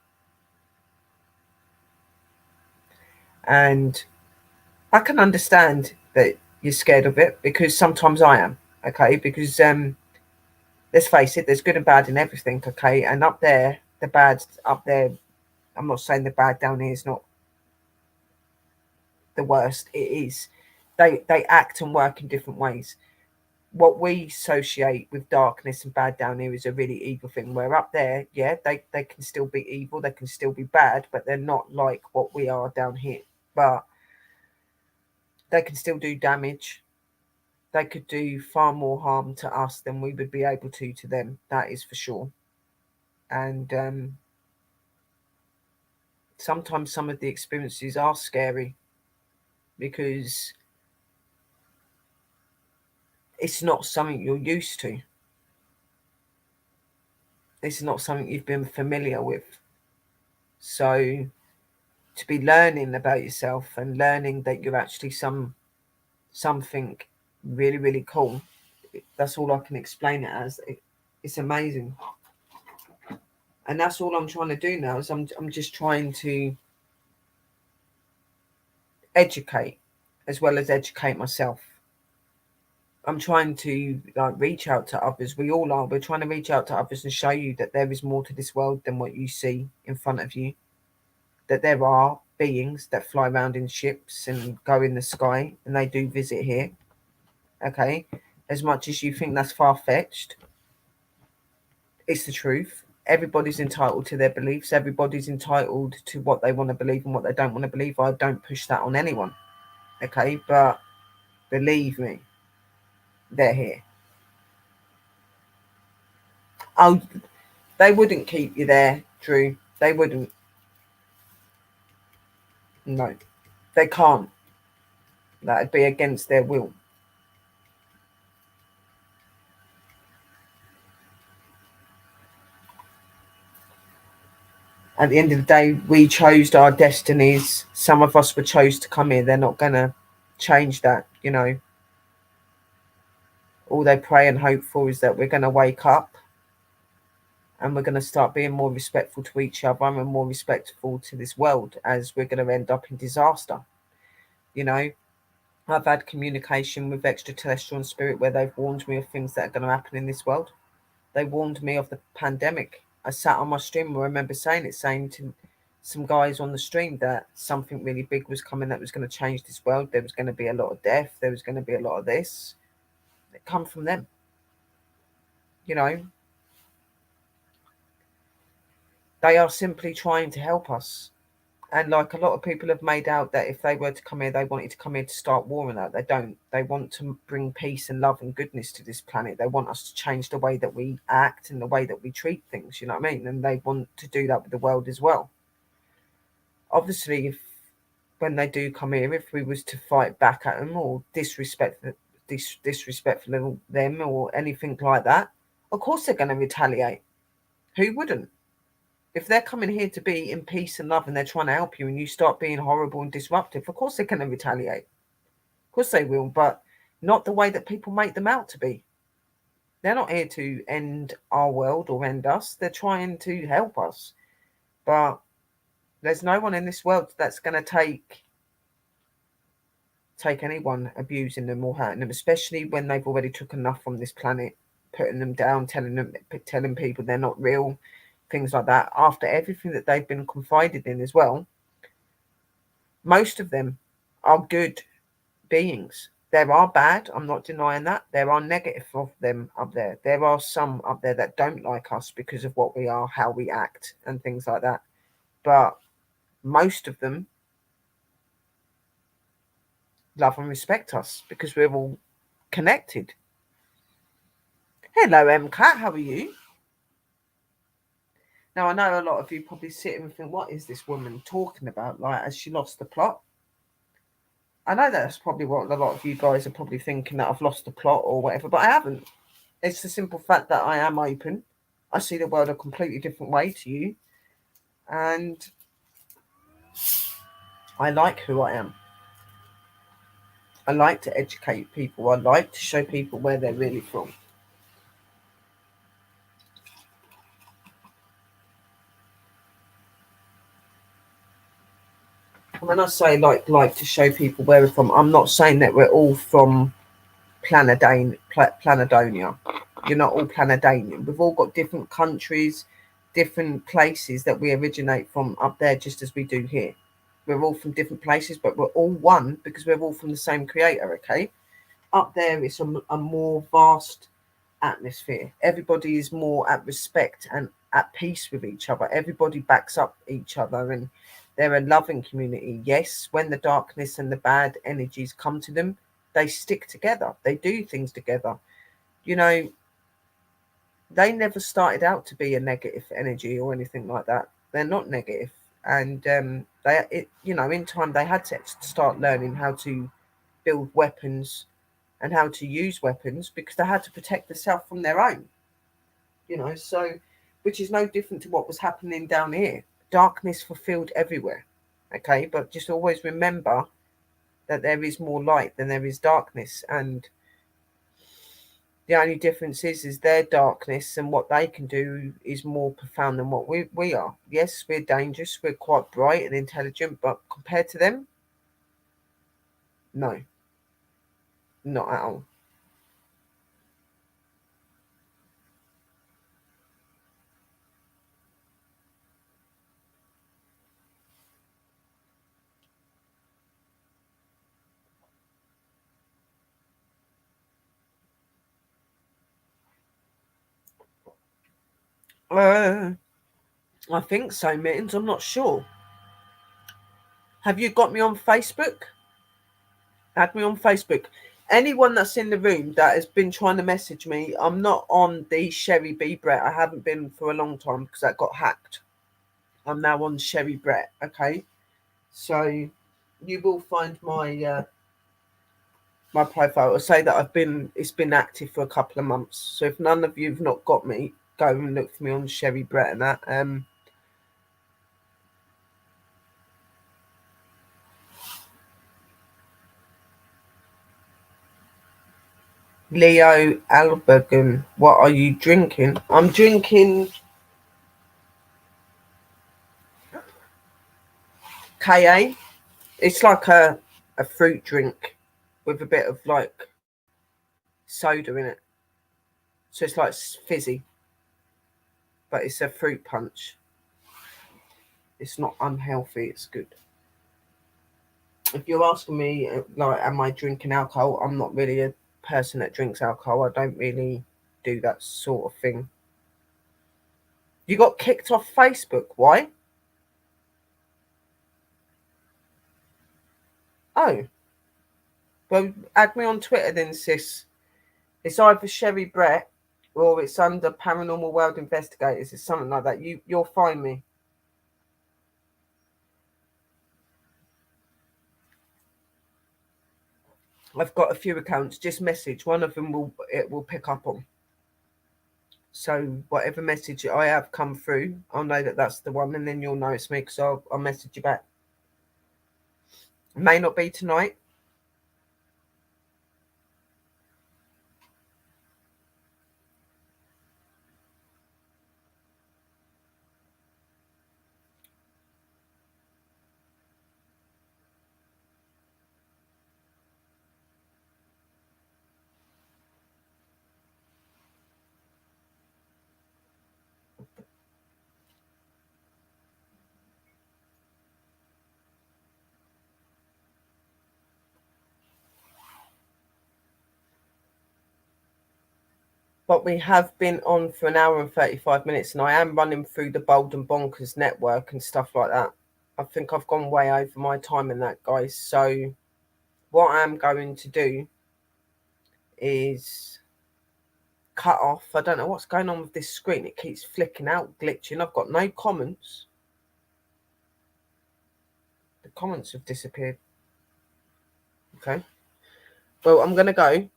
And I can understand that you're scared of it, because sometimes I am. Okay, because let's face it, there's good and bad in everything. Okay, and up there, the bad up there. I'm not saying the bad down here is not the worst. It is. They act and work in different ways. What we associate with darkness and bad down here is a really evil thing. Where up there, yeah, they can still be evil, they can still be bad, but they're not like what we are down here. But they can still do damage. They could do far more harm to us than we would be able to them. That is for sure. And sometimes some of the experiences are scary because it's not something you're used to. It's not something you've been familiar with. So to be learning about yourself and learning that you're actually something really, really cool, that's all I can explain it as. It's amazing. And that's all I'm trying to do now, is I'm just trying to educate as well as educate myself. I'm trying to reach out to others. We all are. We're trying to reach out to others and show you that there is more to this world than what you see in front of you. That there are beings that fly around in ships and go in the sky, and they do visit here. Okay, as much as you think that's far-fetched, it's the truth. Everybody's entitled to their beliefs. Everybody's entitled to what they want to believe and what they don't want to believe. I don't push that on anyone. Okay, but believe me, they're here. Oh, they wouldn't keep you there, Drew. They wouldn't. No, they can't. That'd be against their will. At the end of the day, we chose our destinies. Some of us were chose to come here. They're not going to change that, you know. All they pray and hope for is that we're going to wake up and we're going to start being more respectful to each other and more respectful to this world, as we're going to end up in disaster. You know, I've had communication with extraterrestrial and spirit where they've warned me of things that are going to happen in this world. They warned me of the pandemic. I sat on my stream and I remember saying to some guys on the stream that something really big was coming that was going to change this world. There was going to be a lot of death. There was going to be a lot of this. It come from them. You know, they are simply trying to help us. And like a lot of people have made out that if they were to come here, they wanted to come here to start war and that. They don't. They want to bring peace and love and goodness to this planet. They want us to change the way that we act and the way that we treat things, you know what I mean? And they want to do that with the world as well. Obviously, if when they do come here, if we was to fight back at them or disrespectful them or anything like that, of course they're going to retaliate. Who wouldn't? If they're coming here to be in peace and love and they're trying to help you and you start being horrible and disruptive, of course they're going to retaliate. Of course they will, but not the way that people make them out to be. They're not here to end our world or end us. They're trying to help us. But there's no one in this world that's going to take anyone abusing them or hurting them, especially when they've already took enough from this planet, putting them down, telling people they're not real, things like that. After everything that they've been confided in as well, most of them are good beings. There are bad, I'm not denying that. There are negative of them up there. There are some up there that don't like us because of what we are, how we act, and things like that. But most of them love and respect us because we're all connected. Hello, MCAT, how are you? Now, I know a lot of you probably sit and think, what is this woman talking about? Like, has she lost the plot? I know that's probably what a lot of you guys are probably thinking, that I've lost the plot or whatever, but I haven't. It's the simple fact that I am open. I see the world a completely different way to you. And I like who I am. I like to educate people. I like to show people where they're really from. I'm when I say like to show people where we're from, I'm not saying that we're all from Planadonia. You're not all Planadanian. We've all got different countries, different places that we originate from up there, just as we do here. We're all from different places, but we're all one because we're all from the same creator, okay? Up there, it's a more vast atmosphere. Everybody is more at respect and at peace with each other. Everybody backs up each other and they're a loving community. Yes, when the darkness and the bad energies come to them, they stick together. They do things together. You know, they never started out to be a negative energy or anything like that. They're not negative. And in time they had to start learning how to build weapons and how to use weapons because they had to protect themselves from their own. So which is no different to what was happening down here. Darkness fulfilled everywhere. Okay, but just always remember that there is more light than there is darkness, and the only difference is their darkness and what they can do is more profound than what we are. Yes, we're dangerous, we're quite bright and intelligent, but compared to them, no, not at all. I think so, Mittens. I'm not sure. Have you got me on Facebook? Add me on Facebook. Anyone that's in the room that has been trying to message me, I'm not on the Sherry B Brett. I haven't been for a long time because that got hacked. I'm now on Sherry Brett. Okay, so you will find my profile. It'll say that it's been active for a couple of months. So if none of you've not got me, go and look for me on Sherry Brett and that. Leo Albergan, what are you drinking? I'm drinking KA. It's like a fruit drink with a bit of like soda in it. So it's like fizzy, but it's a fruit punch. It's not unhealthy, it's good. If you're asking me, like, am I drinking alcohol? I'm not really a person that drinks alcohol. I don't really do that sort of thing. You got kicked off Facebook. Why? Oh. Well, add me on Twitter then, sis. It's either Sherry Brett or it's under Paranormal World Investigators. It's something like that. You'll find me. I've got a few accounts. Just message. One of them will pick up on. So whatever message I have come through, I'll know that that's the one, and then you'll know it's me because I'll message you back. It may not be tonight. But we have been on for an hour and 35 minutes, and I am running through the Bold and Bonkers network and stuff like that. I think I've gone way over my time in that, guys. So what I'm going to do is cut off. I don't know what's going on with this screen. It keeps flicking out, glitching. I've got no comments. The comments have disappeared. Okay. Well, I'm going to go.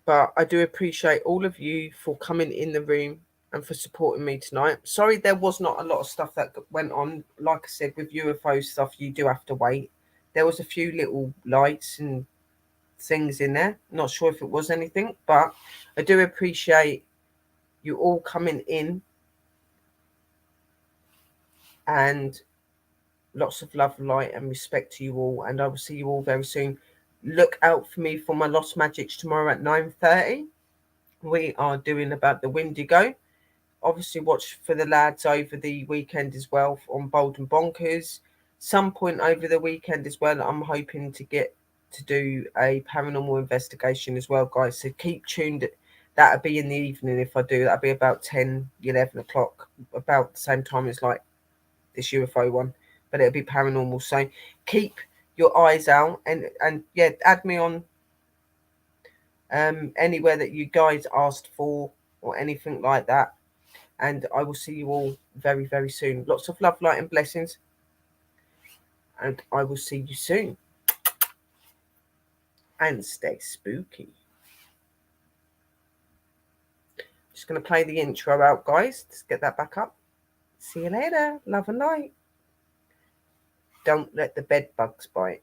But I do appreciate all of you for coming in the room and for supporting me tonight. Sorry there was not a lot of stuff that went on. Like I said, with UFO stuff, you do have to wait. There was a few little lights and things in there. Not sure if it was anything, but I do appreciate you all coming in and Lots of love, light, and respect to you all, and I will see you all very soon. Look out for me for my Lost Magics tomorrow at 9:30. We are doing about the Windigo. Obviously, watch for the lads over the weekend as well on Bold and Bonkers. Some point over the weekend as well, I'm hoping to get to do a paranormal investigation as well, guys. So keep tuned. That'll be in the evening if I do. That'll be about 10, 11 o'clock, about the same time as like this UFO one, but it'll be paranormal. So keep your eyes out, and yeah, add me on anywhere that you guys asked for or anything like that. And I will see you all very, very soon. Lots of love, light, and blessings. And I will see you soon. And stay spooky. Just going to play the intro out, guys. Let's get that back up. See you later. Love and light. Don't let the bed bugs bite.